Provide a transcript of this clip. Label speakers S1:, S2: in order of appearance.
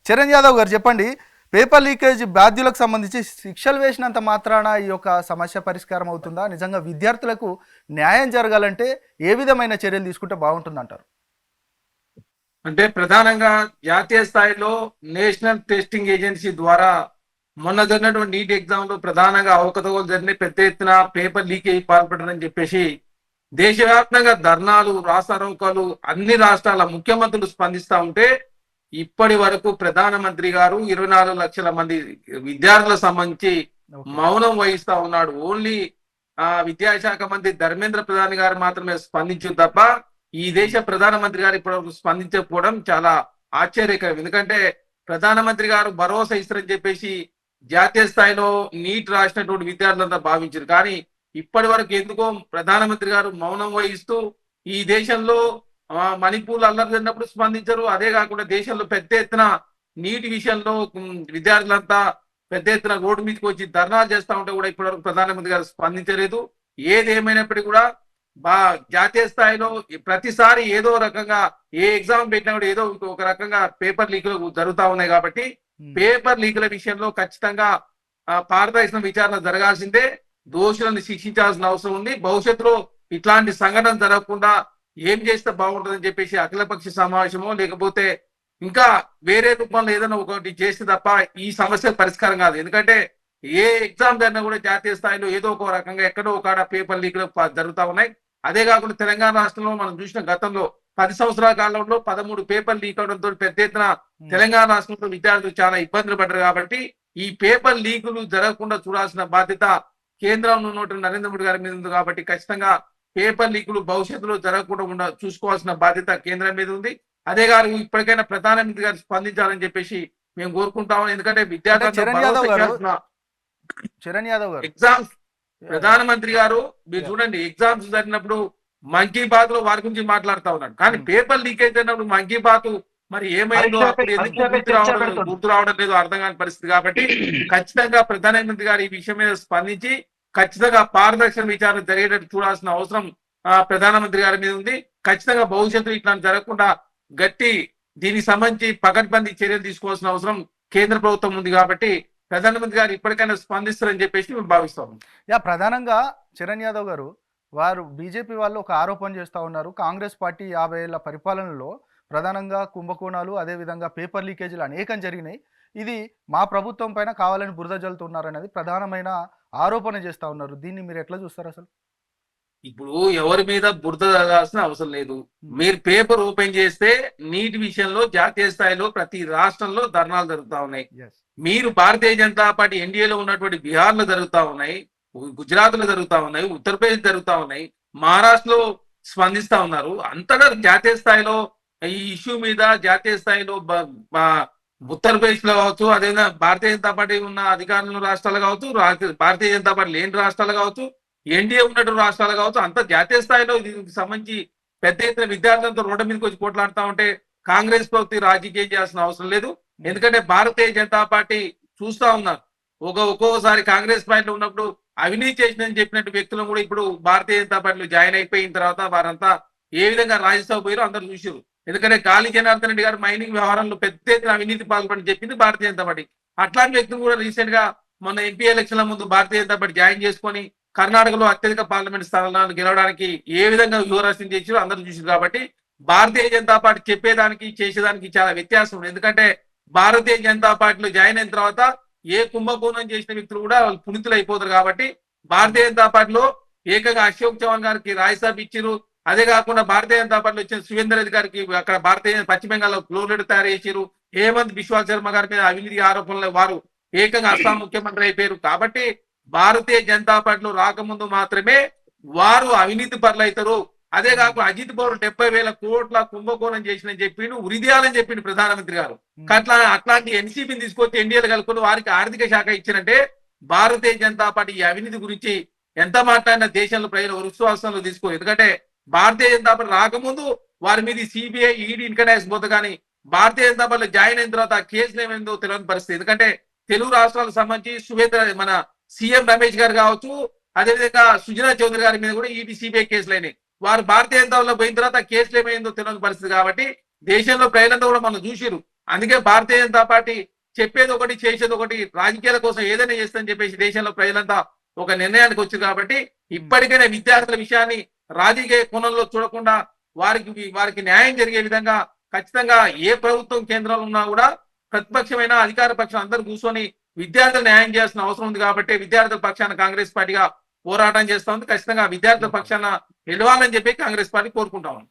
S1: చరణ్ యాదవ్ గారు చెప్పండి, paper leakage బాధ్యులకు సంబంధించి శిక్షలు వేసినంత మాత్రాన ఈ యొక్క సమస్య పరిష్కారం అవుతుందా? నిజంగా విద్యార్థులకు న్యాయం జరగాలంటే ఏ విధమైన చర్యలు తీసుకుంటే బాగుంటుందంటారు?
S2: అంటే ప్రధానంగా జాతీయ స్థాయిలో నేషనల్ టెస్టింగ్ ఏజెన్సీ ద్వారా మొన్న జరిగినటువంటి నీట్ ఎగ్జామ్ లో ప్రధానంగా అవకతవకలు జరిగినాయి. పెద్ద ఎత్తున పేపర్ లీకేజ్ పాల్పడరని చెప్పేసి దేశవ్యాప్తంగా ధర్నాలు, రాస్తారోకాలు అన్ని రాష్ట్రాల ముఖ్యమంత్రులు స్పందిస్తా ఉంటే ఇప్పటి వరకు ప్రధానమంత్రి గారు 24 లక్షల మంది విద్యార్థులకు సంబంధించి
S1: ఓకే.
S2: మౌనం వహిస్తా ఉన్నాడు. ఓన్లీ విద్యాశాఖ మంత్రి ధర్మేంద్ర ప్రధాన్ గారు మాత్రమే స్పందించు తప్ప ఈ దేశ ప్రధానమంత్రి గారు ఇప్పటివరకు స్పందించకపోవడం చాలా ఆశ్చర్యకరం. ఎందుకంటే ప్రధానమంత్రి గారు భరోసా ఇస్తారని చెప్పేసి జాతీయ స్థాయిలో నీట్ రాసినటువంటి విద్యార్థులంతా భావించారు. కానీ ఇప్పటి వరకు ఎందుకో ప్రధానమంత్రి గారు మౌనం వహిస్తూ ఈ దేశంలో మణిపూర్ అల్లరి జరిగినప్పుడు స్పందించరు. అదే కాకుండా దేశంలో పెద్ద ఎత్తున నీటి విషయంలో విద్యార్థులంతా పెద్ద ఎత్తున రోడ్డు మీదకి వచ్చి ధర్నాలు చేస్తా ఉంటే కూడా ఇప్పటివరకు ప్రధానమంత్రి గారు స్పందించలేదు. ఏది ఏమైనప్పటికీ కూడా జాతీయ స్థాయిలో ప్రతిసారి ఏదో రకంగా ఏ ఎగ్జామ్ పెట్టినా కూడా ఏదో ఒక రకంగా పేపర్ లీకులు జరుగుతా ఉన్నాయి. కాబట్టి పేపర్ లీకుల విషయంలో ఖచ్చితంగా పారదర్శక విచారణ జరగాల్సిందే. దోషులను శిక్షించాల్సిన అవసరం ఉంది. భవిష్యత్తులో ఇట్లాంటి సంఘటన జరగకుండా ఏం చేస్తే బాగుంటుందని చెప్పేసి అఖిలపక్ష సమావేశమో లేకపోతే ఇంకా వేరే రూపంలో ఏదైనా ఒకటి చేస్తే తప్ప ఈ సమస్య పరిష్కారం కాదు. ఎందుకంటే ఏ ఎగ్జామ్ జరిగినా కూడా జాతీయ స్థాయిలో ఏదో ఒక రకంగా ఎక్కడో ఒక పేపర్ లీక్లు జరుగుతా ఉన్నాయి. అదే కాకుండా తెలంగాణ రాష్ట్రంలో మనం చూసిన గతంలో 10 సంవత్సరాల కాలంలో 13 పేపర్ లీక్ అవడంతో పెద్ద ఎత్తున తెలంగాణ రాష్ట్రంలో విద్యార్థులు చాలా ఇబ్బందులు పడ్డారు. కాబట్టి ఈ పేపర్ లీకులు జరగకుండా చూడాల్సిన బాధ్యత కేంద్రంలో ఉన్నటువంటి నరేంద్ర మోడీ గారి మీద ఉంది. కాబట్టి ఖచ్చితంగా పేపర్ లీకులు భవిష్యత్తులో జరగకుండా చూసుకోవాల్సిన బాధ్యత కేంద్రం మీద ఉంది. అదే గారు ఇప్పటికైనా ప్రధానమంత్రి గారు స్పందించాలని చెప్పేసి మేము కోరుకుంటాము. ఎందుకంటే
S1: చరణ్ యాదవ్ గారు
S2: ఎగ్జామ్స్ ప్రధానమంత్రి గారు మీరు చూడండి, ఎగ్జామ్స్ జరిగినప్పుడు మన్ కీ బాత్ లో వారి గురించి మాట్లాడుతా ఉన్నాడు. కానీ పేపర్ లీకేజ్ అయినప్పుడు మన్ కీ బాత్ మరి ఏమైందో అప్పుడు ఎందుకు గుర్తు రావడం లేదు అర్థం కాని పరిస్థితి. కాబట్టి ఖచ్చితంగా ప్రధానమంత్రి గారు ఈ విషయం మీద స్పందించి ఖచ్చితంగా పారదర్శక విచారణ జరిగేటట్టు చూడాల్సిన అవసరం ప్రధానమంత్రి గారి మీద ఉంది. ఖచ్చితంగా భవిష్యత్తు ఇట్లా జరగకుండా గట్టి దీనికి సంబంధించి పకడ్బందీ చర్యలు తీసుకోవాల్సిన అవసరం కేంద్ర ప్రభుత్వం ఉంది. కాబట్టి ప్రధానమంత్రి గారు ఇప్పటికైనా స్పందిస్తారని చెప్పేసి మేము భావిస్తాము.
S1: ప్రధానంగా చరణ్ యాదవ్ గారు వారు బీజేపీ వాళ్ళు ఒక ఆరోపణ చేస్తూ ఉన్నారు. కాంగ్రెస్ పార్టీ 50 ఏళ్ల పరిపాలనలో ప్రధానంగా కుంభకోణాలు, అదేవిధంగా పేపర్ లీకేజీలు అనేకం జరిగినాయి. ఇది మా ప్రభుత్వం పైన కావాలని బురద జల్లుతున్నారు అనేది ప్రధానమైన ఆరోపణ చేస్తూ ఉన్నారు. దీన్ని మీరు ఎట్లా చూస్తారు? అసలు
S2: ఇప్పుడు ఎవరి మీద బురద జల్లాల్సిన అవసరం లేదు. మీరు పేపర్ ఓపెన్ చేస్తే నీటి విషయంలో జాతీయ స్థాయిలో ప్రతి రాష్ట్రంలో ధర్నాలు జరుగుతా ఉన్నాయి. మీరు భారతీయ జనతా పార్టీ ఎన్డీఏలో ఉన్నటువంటి బీహార్ లో జరుగుతా ఉన్నాయి, గుజరాత్ లో జరుగుతా ఉన్నాయి, ఉత్తరప్రదేశ్ జరుగుతా ఉన్నాయి, మహారాష్ట్రలో స్పందిస్తా ఉన్నారు. అంతటా జాతీయ స్థాయిలో ఈ ఇష్యూ మీద జాతీయ స్థాయిలో ఉత్తరప్రదేశ్ లో కావచ్చు, అదేవిధంగా భారతీయ జనతా పార్టీ ఉన్న అధికారంలో రాష్ట్రాలు కావచ్చు, భారతీయ జనతా పార్టీ లేని రాష్ట్రాలు కావచ్చు, ఎన్డీఏ ఉన్నటువంటి రాష్ట్రాలు కావచ్చు, అంత జాతీయ స్థాయిలో దీనికి సంబంధించి పెద్ద ఎత్తున విద్యార్థులతో రోడ్డు మీదకి వచ్చి కొట్లాడుతా ఉంటే కాంగ్రెస్ ప్రభుత్వం రాజకీయం చేయాల్సిన అవసరం లేదు. ఎందుకంటే భారతీయ జనతా పార్టీ చూస్తా ఉన్నారు, ఒక్కొక్కసారి కాంగ్రెస్ పార్టీలో ఉన్నప్పుడు అవినీతి చేసిందని చెప్పినట్టు వ్యక్తులను కూడా ఇప్పుడు భారతీయ జనతా పార్టీలో జాయిన్ అయిపోయిన తర్వాత వారంతా ఏ విధంగా రాజ్యసభ పోయారో అందరూ చూసారు. ఎందుకంటే గాలి జనార్దన్ రెడ్డి గారు మైనింగ్ వ్యవహారంలో పెద్ద ఎత్తున అవినీతి పాల్పడి చెప్పింది భారతీయ జనతా పార్టీ. అట్లాంటి వ్యక్తులు కూడా రీసెంట్ గా మొన్న ఎంపీ ఎలక్షన్ల ముందు భారతీయ జనతా పార్టీ జాయిన్ చేసుకొని కర్ణాటకలో అత్యధిక పార్లమెంట్ స్థానాలను గెలవడానికి ఏ విధంగా వ్యూహరచన చేసారో అందరూ చూసారు. కాబట్టి భారతీయ జనతా పార్టీ చెప్పేదానికి చేసేదానికి చాలా వ్యత్యాసం ఉంది. ఎందుకంటే భారతీయ జనతా పార్టీలో జాయిన్ అయిన తర్వాత ఏ కుంభకోణం చేసిన వ్యక్తులు కూడా వాళ్ళు పునితులు అయిపోతారు. కాబట్టి భారతీయ జనతా పార్టీలో ఏకంగా అశోక్ చౌహాన్ గారికి రాజ్యసభ ఇచ్చారు. అదే కాకుండా భారతీయ జనతా పార్టీలో వచ్చిన సువేందర్ రెడ్డి గారికి అక్కడ భారతీయ పశ్చిమ బెంగాల్లో ఫ్లోర్ లీడర్ తయారు చేశారు. హేమంత్ బిశ్వా శర్మ గారి మీద అవినీతి ఆరోపణలు వారు ఏకంగా అస్సాం ముఖ్యమంత్రి అయిపోయారు. కాబట్టి భారతీయ జనతా పార్టీలో రాకముందు మాత్రమే వారు అవినీతి పరులు అవుతారు. అదే కాకుండా అజిత్ పవార్ 70,000 కోట్ల కుంభకోణం చేసినని చెప్పిండు, ఉరిదీయాలని చెప్పిండు ప్రధానమంత్రి గారు. అట్లాంటి ఎన్సీపీని తీసుకొచ్చి ఎన్డీఏలు కలుపుకొని వారికి ఆర్థిక శాఖ ఇచ్చినంటే భారతీయ జనతా పార్టీ ఈ అవినీతి గురించి ఎంత మాట్లాడినా దేశంలో ప్రజలు విశ్వాసంలో తీసుకోరు. ఎందుకంటే భారతీయ జనతా పార్టీ రాకముందు వారి మీద సిబిఐ, ఈడీ ఇన్కమ్ పోతే కానీ భారతీయ జనతా పార్టీలో జాయిన్ అయిన తర్వాత కేసులు ఏమైందో తెలియని పరిస్థితి. ఎందుకంటే తెలుగు రాష్ట్రాలకు సంబంధించి సువేంద్ర మన సీఎం రమేష్ గారు కావచ్చు, అదేవిధంగా సుజనా చౌదరి గారి మీద కూడా ఈడీ సిబిఐ కేసులు అయినాయి. వారు భారతీయ జనతాలో పోయిన తర్వాత కేసులు ఏమైందో తెలియని పరిస్థితి. కాబట్టి దేశంలో ప్రజలంతా కూడా మనం చూసిరు అందుకే భారతీయ జనతా పార్టీ చెప్పేది ఒకటి చేసేది ఒకటి, రాజకీయాల కోసం ఏదైనా చేస్తుందని చెప్పేసి దేశంలో ప్రజలంతా ఒక నిర్ణయానికి వచ్చారు. కాబట్టి ఇప్పటికైనా విద్యార్థుల విషయాన్ని రాజకీయ కోణంలో చూడకుండా వారికి న్యాయం జరిగే విధంగా ఖచ్చితంగా ఏ ప్రభుత్వం కేంద్రంలో ఉన్నా కూడా ప్రతిపక్షమైన అధికార పక్షం అందరూ కూర్చొని విద్యార్థులు న్యాయం చేయాల్సిన అవసరం ఉంది. కాబట్టి విద్యార్థుల పక్షాన కాంగ్రెస్ పార్టీగా పోరాటం చేస్తా ఉంది. ఖచ్చితంగా విద్యార్థుల పక్షాన నిలవాలని చెప్పి కాంగ్రెస్ పార్టీ కోరుకుంటా ఉంది.